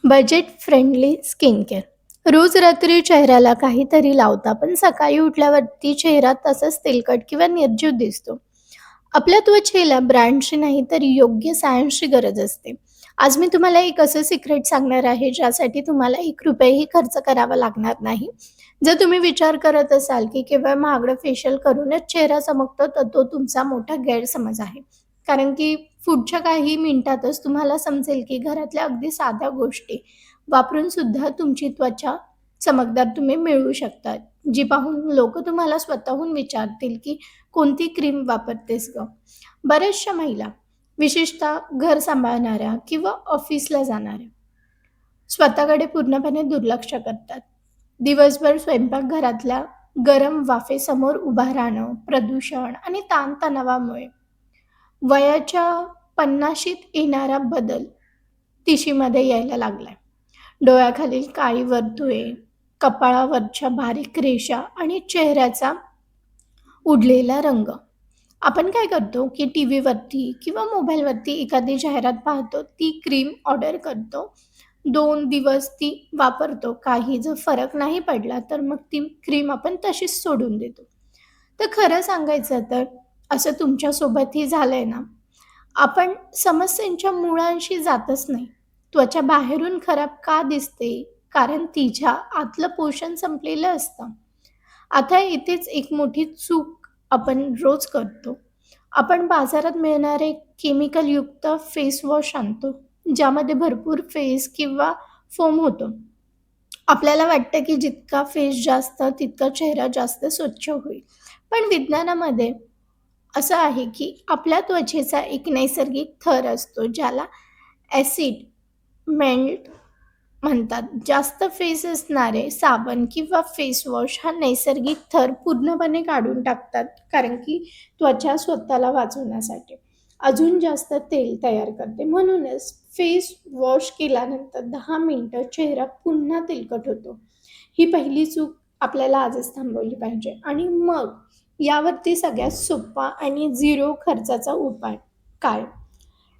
Budget friendly skin care. रोज रात्री चेहऱ्याला काहीतरी लावता, पण सकाळी उठल्यावरती चेहरा तसाच तेलकट किंवा निर्जीव दिसतो. आपल्या त्वचेला ब्रँडची नाही तर योग्य सायन्सची गरज असते. आज मी तुम्हाला एक असं सिक्रेट सांगणार आहे, ज्यासाठी तुम्हाला ₹1ही खर्च करावा लागणार नाही. जर तुम्ही विचार करत असाल, की केवळ महागडं फेशियल करूनच चेहरा चमकतो, तर तो तुमचा मोठा गैरसमज आहे. कारण की पुढच्या काही मिनिटातच तुम्हाला समजेल, की घरातल्या अगदी साध्या गोष्टी वापरून सुद्धा तुमची त्वचा चमकदार तुम्ही मिळवू शकता. जी पाहून लोकं तुम्हाला स्वतःहून विचारतील, की "कोणती क्रीम वापरतेस गं?" बऱ्याचशा महिला, विशेषतः घर सांभाळणाऱ्या किंवा ऑफिसला जाणाऱ्या, स्वतःकडे पूर्णपणे दुर्लक्ष करतात. दिवसभर स्वयंपाकघरातल्या गरम वाफेसमोर उभं राहणं, प्रदूषण आणि ताणतणावामुळे वयाच्या 50शीत येणारा बदल 30मध्ये यायला लागलाय. डोळ्याखालील काळी वर्तुळे, कपाळावरच्या बारीक रेषा आणि चेहऱ्याचा उडलेला रंग. आपण काय करतो, की टीव्हीवरती किंवा मोबाईलवरती एखादी जाहिरात पाहतो, ती क्रीम ऑर्डर करतो. 2 दिवस ती वापरतो. काही जर फरक नाही पडला, तर मग ती क्रीम आपण तशीच सोडून देतो. तर खरं सांगायचं तर असं तुमच्यासोबतही झालंय ना? आपण समस्यांच्या मुळांशी जातच नाही. त्वचा बाहेरून खराब का दिसते? कारण तिच्या आतलं पोषण संपलेलं असतं. आता इथेच एक मोठी चूक आपण रोज करतो. आपण बाजारात मिळणारे केमिकलयुक्त फेस वॉश आणतो, ज्यामध्ये भरपूर फेस किंवा फोम होतो. आपल्याला वाटतं की जितका फेस जास्त, तितका चेहरा जास्त स्वच्छ होईल. पण विज्ञानामध्ये असं आहे की आपल्या त्वचेचा एक नैसर्गिक थर असतो, ज्याला ॲसिड मेल्ट म्हणतात. जास्त फेस असणारे साबण किंवा फेस वॉश हा नैसर्गिक थर पूर्णपणे काढून टाकतात, कारण की त्वचा स्वतःला वाचवण्यासाठी अजून जास्त तेल तयार करते. म्हणूनच फेस वॉश केल्यानंतर 10 मिनिटं चेहरा पुन्हा तेलकट होतो. ही पहिली चूक आपल्याला आजच थांबवली पाहिजे. आणि मग यावरती सगळ्यात सोपा आणि 0 खर्चाचा उपाय काय?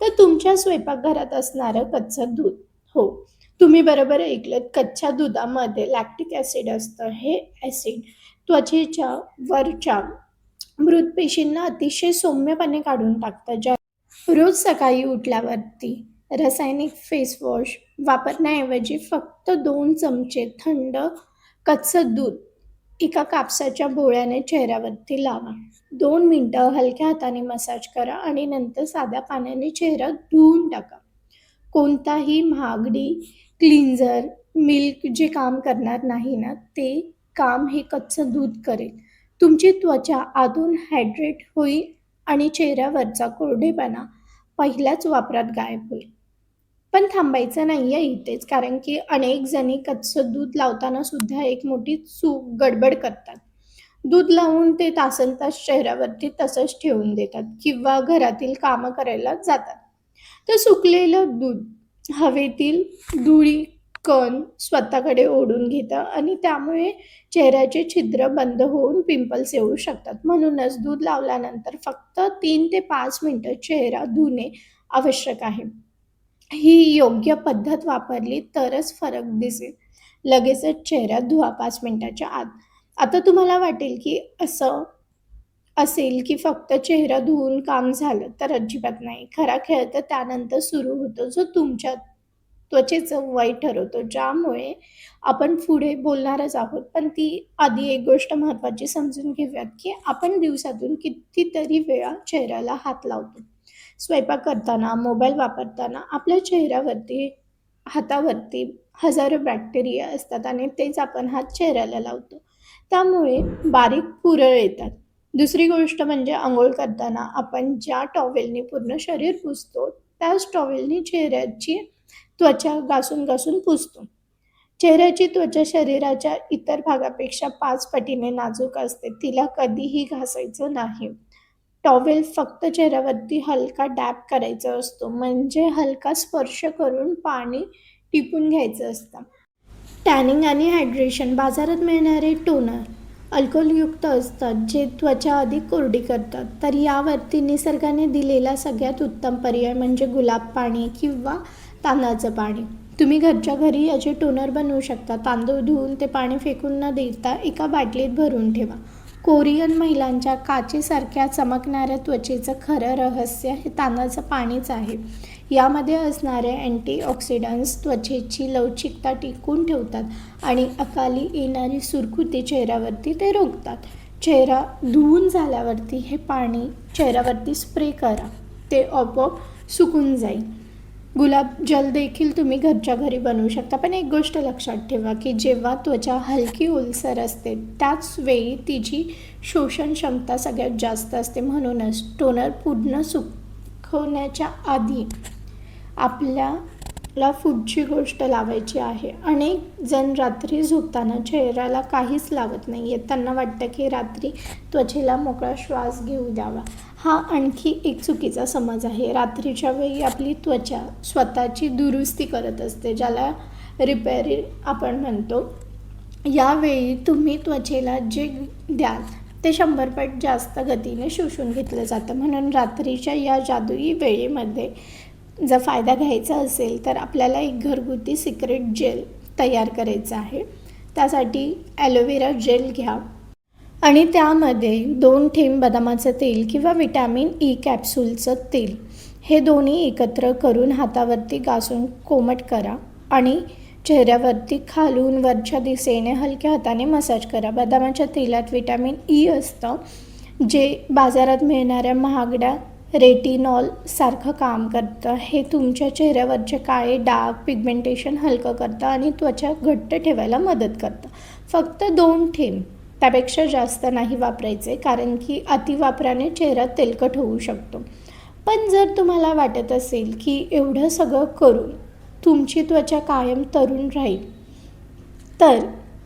तर तुमच्या स्वयंपाकघरात असणारं कच्चं दूध. हो, तुम्ही बरोबर ऐकलत. कच्च्या दुधामध्ये लॅक्टिक ॲसिड असतं. हे ॲसिड त्वचेच्या वरच्या मृत पेशींना अतिशय सौम्यपणे काढून टाकतं. रोज सकाळी उठल्यावरती रासायनिक फेस वॉश वापरण्याऐवजी फक्त 2 चमचे थंड कच्चं दूध एका कापसाच्या बोळ्याने चेहऱ्यावरती लावा. 2 मिनिटं हलक्या हाताने मसाज करा आणि नंतर साध्या पाण्याने चेहरा धुवून टाका. कोणताही महागडी क्लिन्झर, मिल्क जे काम करणार नाही ना, ते काम हे कच्चं दूध करेल. तुमची त्वचा आतून हायड्रेट होईल आणि चेहऱ्यावरचा कोरडेपणा पहिल्याच वापरात गायब होईल. पण थांबायचं नाहीये इथेच, कारण की अनेक जणी कच्चं दूध लावताना सुद्धा एक मोठी चूक, गडबड करतात. दूध लावून ते तासनतास चेहऱ्यावरती तसंच ठेवून देतात किंवा घरातील कामं करायला जातात. तर सुकलेलं दूध हवेतील धुळी कण स्वतःकडे ओढून घेतं आणि त्यामुळे चेहऱ्याचे छिद्र बंद होऊन पिंपल्स येऊ शकतात. म्हणूनच दूध लावल्यानंतर फक्त 3 ते 5 मिनिटं चेहरा धुणे आवश्यक आहे. ही योग्य पद्धत वापरली तरच फरक दिसेल. लगेचच चेहरा धुवा 5 मिनिटाच्या आत. आता तुम्हाला वाटेल की असं असेल की फक्त चेहरा धुवून काम झालं, तर अजिबात नाही. खरा खेळ तर त्यानंतर सुरू होतो, जो तुमच्या त्वचेचं वय ठरवतो, ज्यामुळे आपण पुढे बोलणारच आहोत. पण ती आधी एक गोष्ट महत्त्वाची समजून घेऊयात, की आपण दिवसातून कितीतरी वेळा चेहऱ्याला हात लावतो. स्वयंपाक करताना, मोबाईल वापरताना आपल्या चेहऱ्यावरती, हातावरती हजारो बॅक्टेरिया असतात आणि तेच आपण हात चेहऱ्याला लावतो. त्यामुळे बारीक पुरळ येतात. दुसरी गोष्ट म्हणजे अंघोळ करताना आपण ज्या टॉवेलने पूर्ण शरीर पुसतो, त्याच टॉवेलने चेहऱ्याची त्वचा घासून-घासून पुसतो. चेहऱ्याची त्वचा शरीराच्या इतर भागापेक्षा 5 पटीने नाजूक असते. तिला कधीही घासायचं नाही. टॉवेल फक्त चेहऱ्यावरती हलका डॅब करायचा असतो, म्हणजे हलका स्पर्श करून पाणी टिपून घ्यायचं असतं. टॅनिंग आणि हायड्रेशन. बाजारात मिळणारे टोनर अल्कोहोलयुक्त असतात, जे त्वचा अधिक कोरडी करतात. तर यावरती निसर्गाने दिलेला सगळ्यात उत्तम पर्याय म्हणजे गुलाब पाणी किंवा तांदळाचं पाणी. तुम्ही घरच्या घरी याचे टोनर बनवू शकता. तांदूळ धुवून ते पाणी फेकून न देता एका बाटलीत भरून ठेवा. कोरियन महिलांच्या काचेसारख्या चमकणाऱ्या त्वचेचं खरं रहस्य हे तांदळाचं पाणीच आहे. यामध्ये असणारे अँटीऑक्सिडंट्स त्वचेची लवचिकता टिकवून ठेवतात आणि अकाली येणारी सुरकुती चेहऱ्यावरती ते रोखतात. चेहरा धुवून झाल्यावरती हे पाणी चेहऱ्यावरती स्प्रे करा. ते आपोआप सुकून जाईल. गुलाब जल देखील तुम्ही घरच्या घरी बनवू शकता. पण एक गोष्ट लक्षात ठेवा की जेव्हा त्वचा हलकी ओलसर असते त्याच वेळी तिची शोषण क्षमता सगळ्यात जास्त असते. म्हणूनच टोनर पूर्ण सुकवण्याच्या आधी आपल्याला पुढची गोष्ट लावायची आहे. अनेक जण रात्री झोपताना चेहऱ्याला काहीच लावत नाही आहेत. त्यांना वाटतं की रात्री त्वचेला मोकळा श्वास घेऊ द्यावा. हा आणखी एक चुकीचा समज आहे. रात्रीच्या वेळी आपली त्वचा स्वतःची दुरुस्ती करत असते, ज्याला रिपेअरिंग आपण म्हणतो. यावेळी तुम्ही त्वचेला जे द्याल ते 100 पट जास्त गतीने शोषून घेतलं जातं. म्हणून रात्रीच्या या जादुई वेळेमध्ये जर फायदा घ्यायचा असेल तर आपल्याला एक घरगुती सिक्रेट जेल तयार करायचं आहे. त्यासाठी ॲलोवेरा जेल घ्या आणि त्यामध्ये 2 थेंब बदामाचं तेल किंवा विटॅमिन ई कॅप्सूलचं तेल हे दोन्ही एकत्र करून हातावरती घासून कोमट करा आणि चेहऱ्यावरती खालून वरच्या दिशेने हलक्या हाताने मसाज करा. बदामाच्या तेलात विटॅमिन ई असतं, जे बाजारात मिळणाऱ्या महागड्या रेटिनॉल सारखं काम करतं. हे तुमच्या चेहऱ्यावरचे काळे डाग, पिगमेंटेशन हलकं करतं आणि त्वचा घट्ट ठेवायला मदत करतं. फक्त 2 थेंब, त्यापेक्षा जास्त नाही वापरायचे, कारण की अतिवापराने चेहरा तेलकट होऊ शकतो. पण जर तुम्हाला वाटत असेल की एवढं सगळं करून तुमची त्वचा कायम तरुण राहील, तर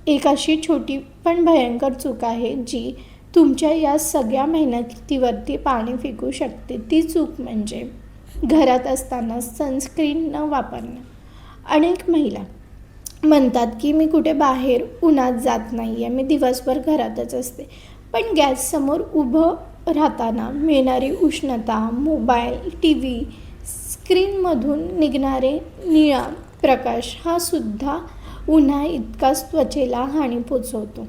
एक अशी छोटी पण भयंकर चूक आहे जी तुमच्या या सगळ्या मेहनतीवरती पाणी फेकू शकते. ती चूक म्हणजे घरात असताना सनस्क्रीन न वापरणं. अनेक महिला म्हणतात की मी कुठे बाहेर उन्हात जात नाही आहे, मी दिवसभर घरातच असते. पण गॅससमोर उभं राहताना मिळणारी उष्णता, मोबाईल, टी व्ही स्क्रीनमधून निघणारे निळा प्रकाश हा सुद्धा उन्हा इतकाच त्वचेला हानी पोचवतो.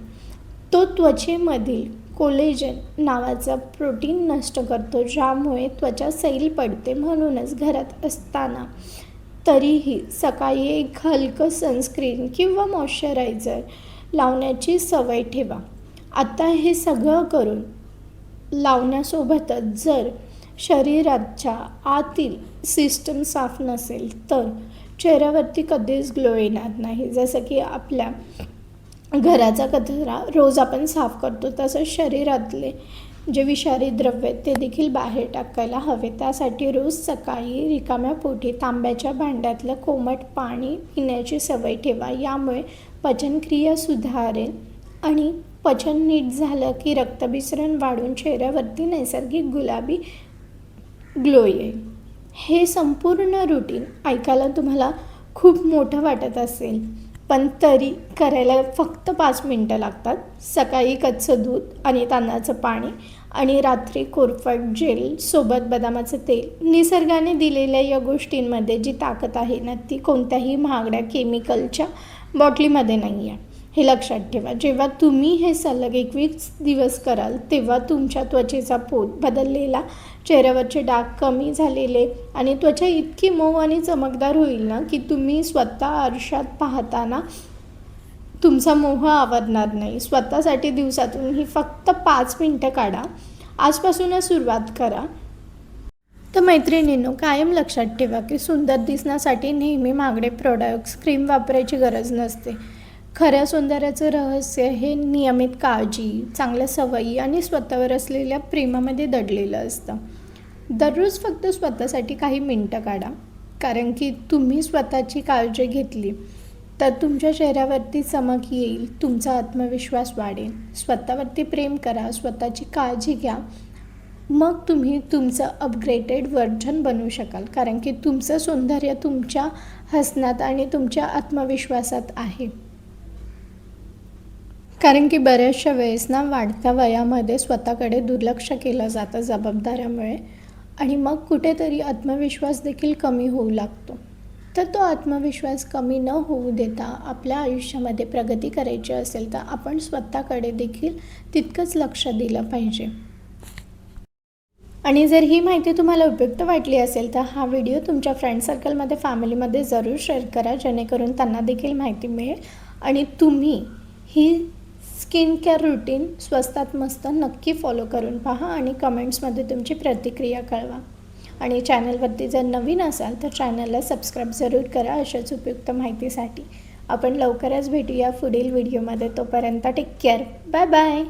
तो त्वचेमधील कोलेजन नावाचा प्रोटीन नष्ट करतो, ज्यामुळे त्वचा सैल पडते. म्हणूनच घरात असताना तरीही सकाळी एक हलकं सनस्क्रीन किंवा मॉइश्चरायझर लावण्याची सवय ठेवा. आता हे सगळं करून लावण्यासोबतच जर शरीराच्या आतील सिस्टम साफ नसेल तर चेहऱ्यावरती कधीच ग्लो येणार नाही. जसं की आपल्या घराचा कचरा रोज आपण साफ करतो, तसंच शरीरातले जे विषारी द्रव्य आहेत ते देखील बाहेर टाकायला हवे. त्यासाठी रोज सकाळी रिकाम्या पोटी तांब्याच्या भांड्यातलं कोमट पाणी पिण्याची सवय ठेवा. यामुळे पचनक्रिया सुधारेल आणि पचन नीट झालं की रक्तभिसरण वाढून चेहऱ्यावरती नैसर्गिक गुलाबी ग्लो येईल. हे संपूर्ण रुटीन ऐकायला तुम्हाला खूप मोठं वाटत असेल, पण तरी करायला फक्त 5 मिनटं लागतात. सकाळी कच्चं दूध आणि तांदळाचं पाणी आणि रात्री कोरफड जेल सोबत बदामाचं तेल. निसर्गाने दिलेल्या या गोष्टींमध्ये जी ताकद आहे ना, ती कोणत्याही महागड्या केमिकलच्या बॉटलीमध्ये नाही आहे. हे लक्षात ठेवा. जेव्हा तुम्ही हे सलग 21 दिवस कराल तेव्हा तुमच्या त्वचेचा पोत बदललेला, चेहऱ्यावरचे डाग कमी झालेले आणि त्वचा इतकी मऊ आणि चमकदार होईल ना की तुम्ही स्वतः आरशात पाहताना तुमचा मोह आवरणार नाही. स्वतःसाठी दिवसातून ही फक्त 5 मिनटं काढा. आजपासूनच सुरुवात करा. तर मैत्रिणींनो, कायम लक्षात ठेवा की सुंदर दिसण्यासाठी नेहमी महागडे प्रोडक्ट्स, क्रीम वापरायची गरज नसते. खऱ्या सौंदर्याचं रहस्य हे नियमित काळजी, चांगल्या सवयी आणि स्वतःवर असलेल्या प्रेमामध्ये दडलेलं असतं. दररोज फक्त स्वतःसाठी काही मिनटं काढा, कारण की तुम्ही स्वतःची काळजी घेतली तर तुमच्या चेहऱ्यावरती चमक येईल, तुमचा आत्मविश्वास वाढेल. स्वतःवरती प्रेम करा, स्वतःची काळजी घ्या. मग तुम्ही तुमचं अपग्रेडेड व्हर्जन बनवू शकाल, कारण की तुमचं सौंदर्य तुमच्या हसण्यात आणि तुमच्या आत्मविश्वासात आहे. कारण की बऱ्याचशा वेळेस ना वाढत्या वयामध्ये स्वतःकडे दुर्लक्ष केलं जातं जबाबदाऱ्यामुळे आणि मग कुठेतरी आत्मविश्वास देखील कमी होऊ लागतो. तर तो आत्मविश्वास कमी न होऊ देता आपल्या आयुष्यामध्ये प्रगती करायची असेल तर आपण स्वतःकडे देखील तितकंच लक्ष दिलं पाहिजे. आणि जर ही माहिती तुम्हाला उपयुक्त वाटली असेल तर हा व्हिडिओ तुमच्या फ्रेंड सर्कलमध्ये, फॅमिलीमध्ये जरूर शेअर करा, जेणेकरून त्यांना देखील माहिती मिळेल. आणि तुम्ही ही स्किन केअर रुटीन स्वस्तात मस्त नक्की फॉलो करून पहा आणि कमेंट्समध्ये तुमची प्रतिक्रिया कळवा. आणि चॅनलवरती जर नवीन असाल तर चॅनलला सबस्क्राईब जरूर करा अशाच उपयुक्त माहितीसाठी. आपण लवकरच भेटूया पुढील व्हिडिओमध्ये. तोपर्यंत टेक केअर. Bye bye.